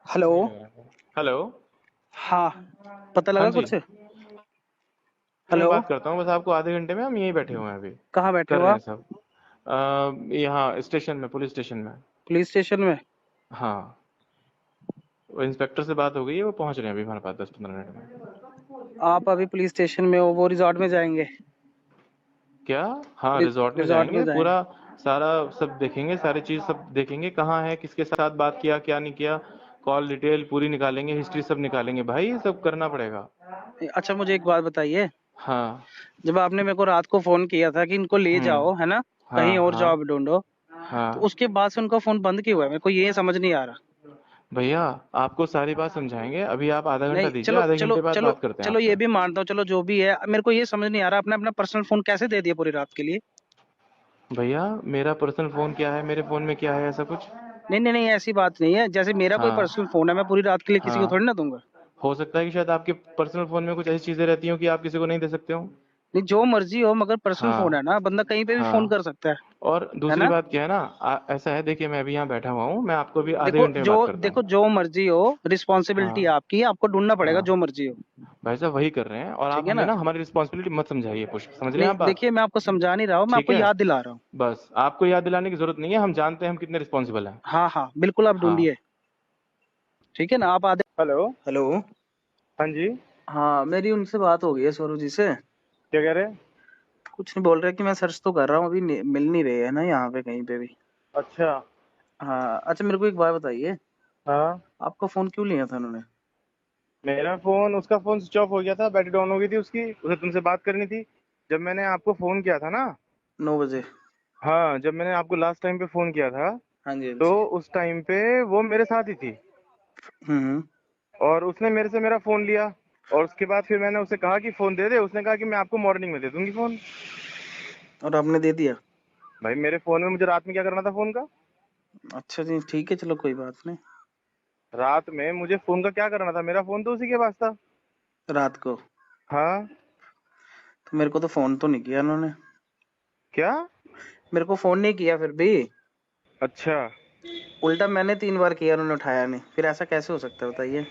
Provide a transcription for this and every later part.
Hello. नहीं लग रहा है। हेलो। हाँ, पता हाँ लगा जी। कुछ? मैं हेलो। बात करता हूँ बस आपको आधे घंटे में। हम यहीं बैठे हुए हैं अभी। कहाँ बैठे कर हो रहे हैं आप? सब। यहाँ स्टेशन में, पुलिस स्टेशन में। पुलिस स्टेशन में? हाँ। वो इंस्पेक्टर से बात हो गई है, वो पहुंच रहे हैं अभी हमारे पास 10-15 मिनट में। आप अभी पुलिस स्टेशन में हो, वो रिजॉर्ट में जाएंगे? क्या? हाँ, रिजॉर्ट में रिजॉर्ट में जाएंगे जाएंगे। पूरा। सारा सब देखेंगे, सारी चीज सब देखेंगे, कहाँ है, किसके साथ बात किया, क्या नहीं किया। कॉल डिटेल पूरी निकालेंगे, हिस्ट्री सब निकालेंगे भाई, ये सब करना पड़ेगा। अच्छा, मुझे एक बात बताइए। हाँ। जब आपने मेरे को रात को फोन किया था कि इनको ले जाओ, है ना, हाँ कहीं और हाँ जॉब ढूंढो, तो हाँ। उसके बाद से उनका फोन बंद क्यों हुआ है? मेरे को ये समझ नहीं आ रहा। भैया, आपको सारी बात समझाएंगे, अभी आप आधा घंटा नहीं, दीजिए, चलो आधे चलो घंटे बाद चलो। बात करते हैं चलो ये आपसे। भी मानता हूँ, चलो जो भी है, मेरे को ये समझ नहीं आ रहा, आपने अपना पर्सनल फोन कैसे दे दिया पूरी रात के लिए? भैया, मेरा पर्सनल फोन क्या है, मेरे फोन में क्या है, ऐसा कुछ? नहीं नहीं नहीं, ऐसी बात नहीं है। जैसे मेरा कोई हाँ पर्सनल फोन है, मैं पूरी रात के लिए किसी को हाँ। थोड़ी ना दूंगा। हो सकता है कि शायद आपके पर्सनल फोन में कुछ ऐसी चीजें रहती हो कि आप किसी को नहीं दे सकते हो। नहीं, जो मर्जी हो, मगर पर्सनल फोन है हाँ ना, बंदा कहीं पे भी फोन हाँ। कर सकता और है दूसरी ना? बात क्या है ना, ऐसा है, देखिए मैं अभी यहाँ बैठा हुआ हूँ, मैं आपको अभी आधे देखो घंटे में जो बात करता देखो हूँ। जो मर्जी हो, रिस्पॉन्सिबिलिटी हाँ आपकी है, आपको ढूंढना पड़ेगा जो हाँ। मर्जी हो। भाई साहब वही कर रहे हैं, और आप ठीक है हमें ना? ना हमारी रिस्पॉन्सिबिलिटी मत समझाइए, पुष्प, समझ रहे हैं नहीं, आप बात? देखिए, मैं आपको समझा नहीं रहा हूँ, मैं ठीक आपको है। याद दिला रहा हूँ। बस आपको याद दिलाने की जरूरत नहीं है, हम जानते हैं हम कितने रिस्पॉन्सिबल हैं। हाँ हाँ, बिल्कुल, आप हाँ। ढूंढिए। ठीक है ना, आप आधे। हेलो। हेलो। हाँ जी। हाँ, मेरी उनसे बात हो गई है, सौरभ जी से। क्या कह रहे हैं? कुछ नहीं बोल रहे कि मैं सर्च तो कर रहा हूँ, अभी मिल नहीं रहे है ना यहाँ पे कहीं पे भी। अच्छा। हाँ, अच्छा, मेरे को एक बात बताइए। हाँ। आपका फोन क्यों लिया था उन्होंने? मेरा फोन, उसका फोन स्विच ऑफ हो गया था, बैटरी डाउन हो गई थी उसकी, उसे तुमसे बात करनी थी। जब मैंने आपको फोन किया था ना। 9 बजे। हाँ, जब मैंने आपको लास्ट टाइम पे फोन किया था, हाँ जी, हाँ तो जी। उस टाइम पे वो मेरे साथ ही थी। हम्म। और उसने मेरे से मेरा फोन लिया। और उसके बाद फिर मैंने उसे कहा कि फोन दे दे, उसने कहा कि मैं आपको मॉर्निंग में दे दूंगी फोन। और आपने दे दिया? भाई, मेरे फोन में मुझे रात में क्या करना था फोन का? अच्छा जी, ठीक है, चलो कोई बात नहीं। रात में मुझे फोन का क्या करना था? मेरा फोन तो उसी के पास था। रात को? हाँ। तो मेरे को तो फोन तो नहीं किया उन्होंने। क्या? मेरे को फोन नहीं किया फिर भी। अच्छा। उल्टा मैंने 3 बार किया, उन्होंने उठाया नहीं, फिर ऐसा कैसे हो सकता है बताइए?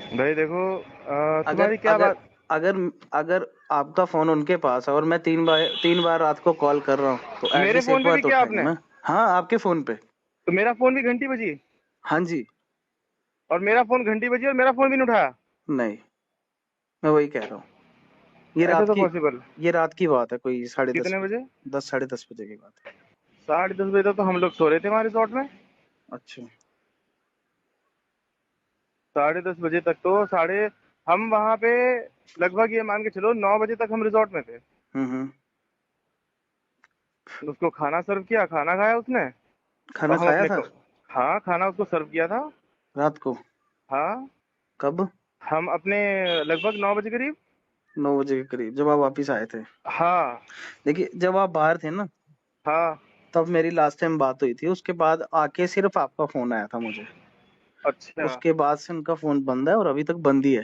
भाई देखो, अगर तुम्हारी क्या अगर बात? अगर अगर आपका फोन उनके पास है और मैं 3 बार रात को कॉल कर रहा हूँ, तो मेरे एटलीस्ट फोन एक पे बार भी तो किया उठाएंगे आपने? ना। हाँ, आपके फोन पे। तो मेरा फोन भी घंटी बजी? हाँ जी। और मेरा फोन घंटी बजी और मेरा फोन भी नहीं उठाया? नहीं, मैं वही कह रहा हूँ। ये ऐसा रात तो की पॉसिबल? ये रात की बात है, कोई 10:30 कितने बजे। बजे? 10, 10:30 बजे की बात है। 10:30 बजे तक तो हम लोग सो रहे थे वहां रिसोर्ट में। अच्छा। 10:30 बजे तक तो साढ़े, हम वहां पे लगभग ये मान के चलो 9 बजे तक हम रिसोर्ट में थे। हम्म। उसको खाना सर्व किया, खाना खाया उसने। खाना और हम खाया अपने था? हाँ, खाना उसको सर्व किया था। रात को? हाँ। कब? हम अपने लगभग 9 बजे करीब। 9 बजे के करीब, जब आप वापिस आए थे? हाँ देखिए, जब आप बाहर थे ना, हाँ। तब मेरी लास्ट टाइम बात हुई थी, उसके बाद आके सिर्फ आपका फोन आया था मुझे। अच्छा। उसके बाद से उनका फोन बंद है, और अभी तक बंद ही है।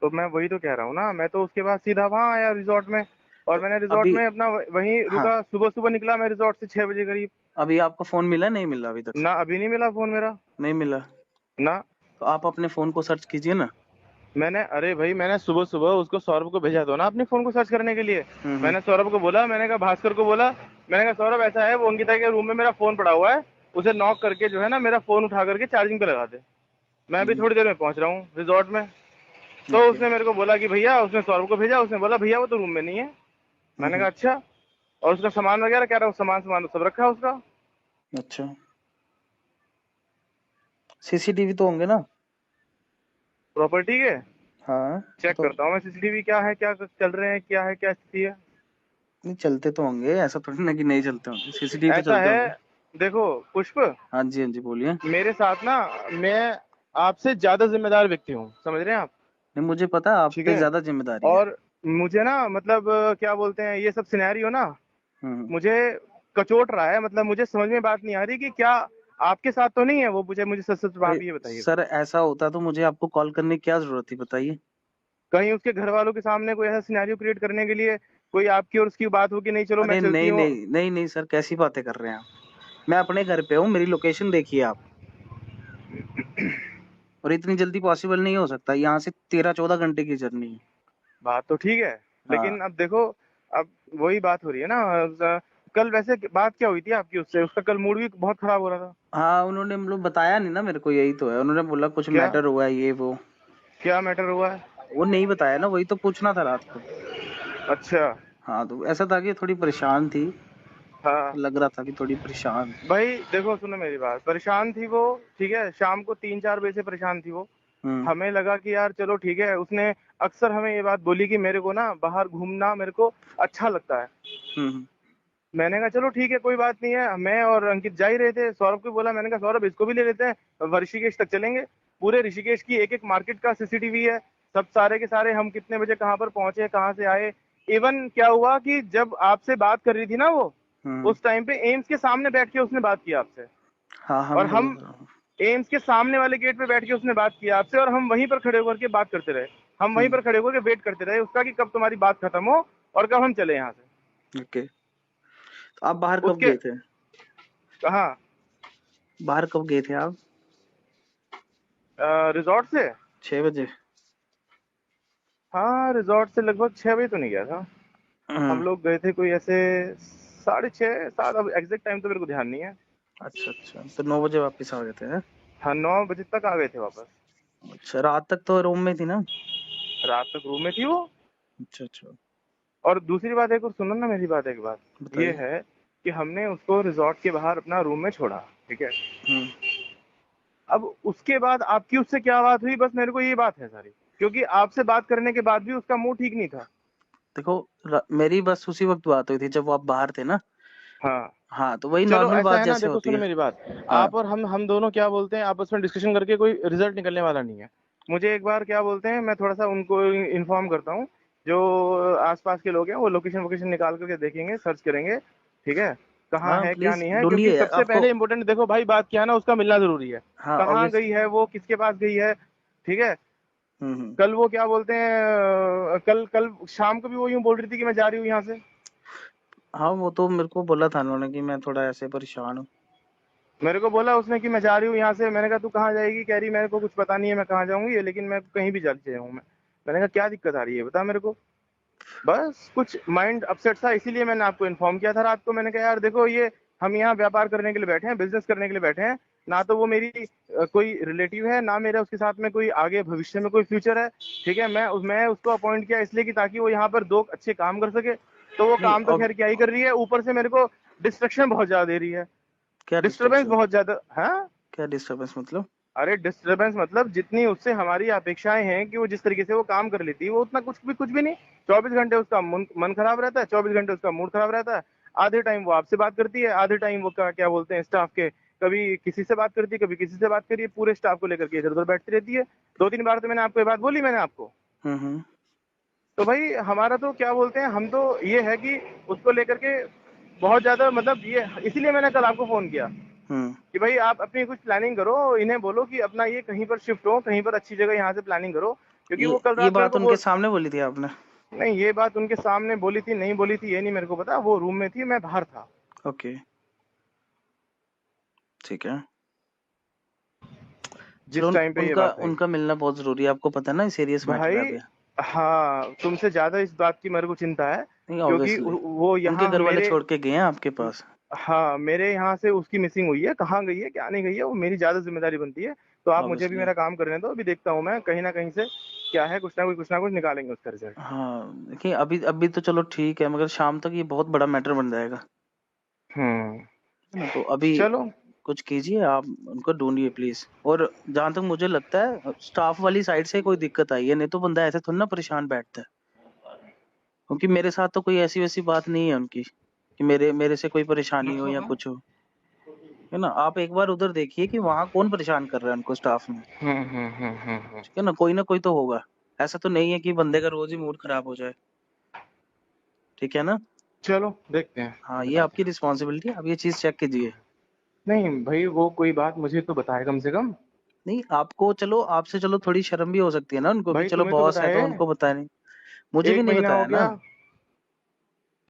तो मैं वही तो कह रहा हूँ ना, मैं तो उसके बाद सीधा वहां आया रिसोर्ट में। और तो मैंने रिसोर्ट अभी, में अपना वहीं हाँ, रुका, सुबह सुबह निकला मैं रिसोर्ट से 6 बजे करीब। अभी आपका फोन मिला, नहीं मिला अभी तक? ना, अभी नहीं मिला फोन मेरा। नहीं मिला? ना। तो आप अपने फोन को सर्च कीजिए ना। मैंने, अरे भाई, मैंने सुबह सुबह उसको, सौरभ को भेजा दो ना अपने फोन को सर्च करने के लिए। हम्म। मैंने सौरभ को बोला, मैंने कहा भास्कर को बोला, मैंने कहा सौरभ ऐसा है, वो अंकिता के रूम में मेरा फोन पड़ा हुआ है, उसे नॉक करके जो है ना मेरा फोन उठा करके चार्जिंग पे लगा दे। मैं अभी हम्म। थोड़ी देर में पहुंच रहा हूँ रिजॉर्ट में। तो ओके। उसने मेरे को बोला कि भैया, उसने सौरभ को भेजा, उसने बोला भैया वो तो रूम में नहीं है। मैंने कहा हम्म। अच्छा। और उसका सामान वगैरह कह रहा हूँ, सामान सामान तो सब रखा है उसका। अच्छा, सीसीटीवी तो होंगे ना? प्रॉपर्टी के हाँ, चेक तो करता हूँ मैं, सीसीटीवी क्या है, क्या चल रहे हैं, क्या है, क्या स्थिति है। नहीं, चलते तो होंगे, ऐसा थोड़ी ना कि नहीं चलते होंगे, सीसीटीवी तो ऐसा चलते है, होंगे। देखो पुष्प, हाँ जी, हाँ जी, बोलिए। मेरे साथ ना, मैं आपसे ज्यादा जिम्मेदार व्यक्ति हूँ, समझ रहे हैं आप? नहीं, मुझे पता है आप ठीक पे है। ज्यादा जिम्मेदारी है। और मुझे ना, मतलब क्या बोलते हैं, ये सब सिनेरियो ना हम्म। मुझे कचोट रहा है, मतलब मुझे समझ में बात नहीं आ रही कि क्या आपके साथ तो नहीं है वो, मुझे मुझे सच सच अरे आप ये बताइए। सर, ऐसा होता तो मुझे आपको कॉल करने की क्या जरूरत थी, बताइए? कहीं उसके घर वालों के सामने कोई ऐसा सिनेरियो क्रिएट करने के लिए कोई आपकी और उसकी बात हो कि नहीं चलो मैं अरे चलती नहीं हूँ। नहीं नहीं नहीं सर, कैसी बातें कर रहे हैं आप? मैं अपने घर पे हूँ, मेरी लोकेशन देखिए आप। और इतनी जल्दी पॉसिबल नहीं हो सकता, यहाँ से 13-14 घंटे की जर्नी है। बात तो ठीक है, हाँ लेकिन अब देखो, अब वही बात हो रही है ना। कल वैसे बात क्या हुई थी आपकी उससे? उसका कल मूड भी बहुत खराब हो रहा था। हाँ, उन्होंने मतलब बताया नहीं ना मेरे को, यही तो है, उन्होंने बोला कुछ क्या मैटर हुआ है ये वो। क्या मैटर हुआ है? वो नहीं बताया ना, वही तो पूछना था रात को। अच्छा। हाँ, तो ऐसा था कि थोड़ी परेशान थी, हाँ लग रहा था कि थोड़ी परेशान। भाई देखो, सुनो मेरी बात, परेशान थी वो, ठीक है, शाम को 3-4 बजे से परेशान थी वो। हम्म हमें लगा कि यार चलो ठीक है, उसने अक्सर हमें ये बात बोली कि मेरे को ना बाहर घूमना मेरे को अच्छा लगता है। हम्म मैंने कहा चलो ठीक है, कोई बात नहीं है। मैं और अंकित जा ही रहे थे, सौरभ को बोला, मैंने कहा सौरभ इसको भी ले लेते हैं, ऋषिकेश तक चलेंगे। पूरे ऋषिकेश की एक एक मार्केट का सीसीटीवी है, सब सारे के सारे, हम कितने बजे कहाँ पर पहुंचे, कहाँ से आए। इवन क्या हुआ कि जब आपसे बात कर रही थी ना वो, हम्म उस टाइम पे एम्स के सामने बैठ के उसने बात की आपसे। हाँ हाँ, और मैं वही हम कर रहा हूँ। एम्स के सामने वाले गेट पे बैठ के उसने बात की आपसे, और हम वहीं पर खड़े होकर के बात करते रहे। हम वहीं हम्म पर खड़े होकर के वेट करते रहे उसका कि कब तुम्हारी बात खत्म हो और कब हम चले यहाँ से। ओके, तो आप बाहर कब उसके गए थे? कहा? बाहर कब गए थे आप? रिजॉर्ट से? 6 बजे? हाँ, रिजॉर्ट से लगभग 6 बजे तो नहीं गया था। हम हम्म लोग गए थे कोई ऐसे 6:30 7, अब एग्जैक्ट टाइम तो मेरे को ध्यान नहीं है। अच्छा अच्छा, तो 9 बजे वापस आ गए थे, हैं? हाँ, 9 बजे तक आ गए थे वापस। अच्छा, रात तक तो रूम में थी ना? रात तक रूम में थी वो। अच्छा अच्छा, और दूसरी बात, एक और सुनो ना मेरी बात, एक बात ये बताइए। है कि हमने उसको रिजॉर्ट के बाहर अपना रूम में छोड़ा, ठीक है। हम्म अब उसके बाद आपकी उससे क्या बात हुई, बस मेरे को ये बात है सारी, क्योंकि आपसे बात करने के बाद भी उसका मूड ठीक नहीं था। देखो, मेरी बस उसी वक्त बात हुई थी जब आप बाहर थे ना। हाँ, हाँ, तो वही चलो नॉर्मल ऐसा बात है ना, जैसे देखो होती सुनो है। मेरी बात, हाँ आप और हम दोनों क्या बोलते हैं, आपस में डिस्कशन करके कोई रिजल्ट निकलने वाला नहीं है। मुझे एक बार क्या बोलते हैं, मैं थोड़ा सा उनको इन्फॉर्म करता हूँ, जो आसपास के लोग हैं वो लोकेशन वोकेशन निकाल करके देखेंगे, सर्च करेंगे, ठीक है, कहाँ हाँ, है क्या प्लीज नहीं है। क्योंकि ढूंढिए सबसे आपको। पहले इंपॉर्टेंट, देखो भाई, बात क्या है ना, उसका मिलना जरूरी है। हाँ, कहाँ ऑब्वियस। गई है वो, किसके पास गई है, ठीक है। हम्म। कल वो क्या बोलते हैं, कल कल शाम को भी वो यूं बोल रही थी कि मैं जा रही हूँ यहाँ से। हाँ, वो तो मेरे को बोला था उन्होंने कि मैं थोड़ा ऐसे परेशान हूँ। मेरे को बोला उसने कि मैं जा रही हूँ यहाँ से। मैंने कहा तू कहाँ जाएगी? कह रही मेरे को कुछ पता नहीं है मैं कहाँ जाऊंगी, लेकिन मैं कहीं भी चली जाऊँ मैं। मैंने कहा क्या दिक्कत आ रही है बता मेरे को। बस कुछ माइंड अपसेट था, इसीलिए मैंने आपको इन्फॉर्म किया था रात को। मैंने कहा यार देखो, ये हम यहाँ व्यापार करने के लिए बैठे हैं, बिजनेस करने के लिए बैठे हैं। ना तो वो मेरी कोई रिलेटिव है, ना मेरा उसके साथ में कोई आगे भविष्य में कोई फ्यूचर है, ठीक है। मैं उसको अपॉइंट किया इसलिए कि ताकि वो यहाँ पर 2 अच्छे काम कर सके। तो वो नहीं, काम तो अब खैर क्या ही कर रही है, ऊपर से मेरे को डिस्ट्रक्शन बहुत ज्यादा दे रही है, क्या डिस्टरबेंस डिस्ट्रक्शन? बहुत ज्यादा है। क्या डिस्टर्बेंस मतलब? अरे डिस्टरबेंस मतलब, जितनी उससे हमारी अपेक्षाएं हैं कि वो जिस तरीके से वो काम कर लेती है, वो उतना कुछ भी नहीं। 24 घंटे उसका मन खराब रहता है, 24 घंटे उसका मूड खराब रहता है। आधे टाइम वो आपसे बात करती है, आधे टाइम वो क्या बोलते हैं स्टाफ के, कभी किसी से बात करती है, कभी किसी से बात करिए, पूरे स्टाफ को लेकर के इधर उधर बैठती रहती है। 2-3 बार तो मैंने आपको ये बात बोली मैंने आपको। हम्म। तो भाई हमारा तो क्या बोलते हैं, हम तो ये है कि उसको लेकर के बहुत ज्यादा, मतलब ये इसीलिए मैंने कल आपको फोन किया हम्म कि भाई आप अपनी कुछ प्लानिंग करो, इन्हें बोलो कि अपना ये कहीं पर शिफ्ट हो, कहीं पर अच्छी जगह यहाँ से प्लानिंग करो। क्योंकि वो कल ये रात मेरे बात को उनके सामने बोली थी आपने? नहीं, ये बात उनके सामने बोली थी नहीं बोली थी ये नहीं मेरे को पता, वो रूम में थी, मैं बाहर था। ओके, ठीक है। चलो, जिस टाइम पे ये उनका बात आई उनका मिलना बहुत जरूरी है, आपको पता है ना, सीरियस मैटर भाई। है अभी। हाँ, तुमसे ज्यादा इस बात की मेरे को चिंता है, नहीं, क्योंकि ऑब्वियसली। वो उनके यहाँ घर वाले मेरे, छोड़ के गए हैं आपके पास। हाँ मेरे यहाँ से उसकी मिसिंग हुई है, कहाँ गई है क्या नहीं गई है, वो मेरी ज्यादा जिम्मेदारी बनती है। तो आप मुझे भी ऑब्वियसली। मेरा काम करने दो, अभी देखता हूँ मैं कहीं ना कहीं से क्या है, कुछ ना कुछ निकालेंगे उसका रिजल्ट। हाँ, देखिए, अभी अभी तो चलो ठीक है, मगर शाम तक ये बहुत बड़ा मैटर बन जाएगा, हम्म। है ना? तो अभी चलो। कुछ कीजिए, आप उनको ढूंढिए प्लीज। और जहां तक मुझे लगता है, स्टाफ वाली साइड से कोई दिक्कत आई है, नहीं तो बंदा ऐसे थोड़ा ना परेशान बैठता है। क्योंकि मेरे साथ तो कोई ऐसी वैसी बात नहीं है उनकी कि मेरे मेरे से कोई परेशानी हो या कुछ हो, है ना? आप एक बार उधर देखिए कि वहां कौन परेशान कर रहा है उनको, स्टाफ में। ठीक है ना कोई तो होगा। ऐसा तो नहीं है कि बंदे का रोज ही मूड खराब हो जाए। ठीक है ना? चलो देखते हैं, हाँ, ये बताते आपकी हैं। रिस्पॉन्सिबिलिटी है, आप ये चीज चेक कीजिए। नहीं भाई, वो कोई बात मुझे तो बताए कम से कम। नहीं, आपको चलो, आपसे चलो थोड़ी शर्म भी हो सकती है ना उनको, कि भाई चलो तुम्हें तो बॉस है तो बताए, उनको बताया नहीं। मुझे भी एक नहीं महीना हो बताया ना। गया।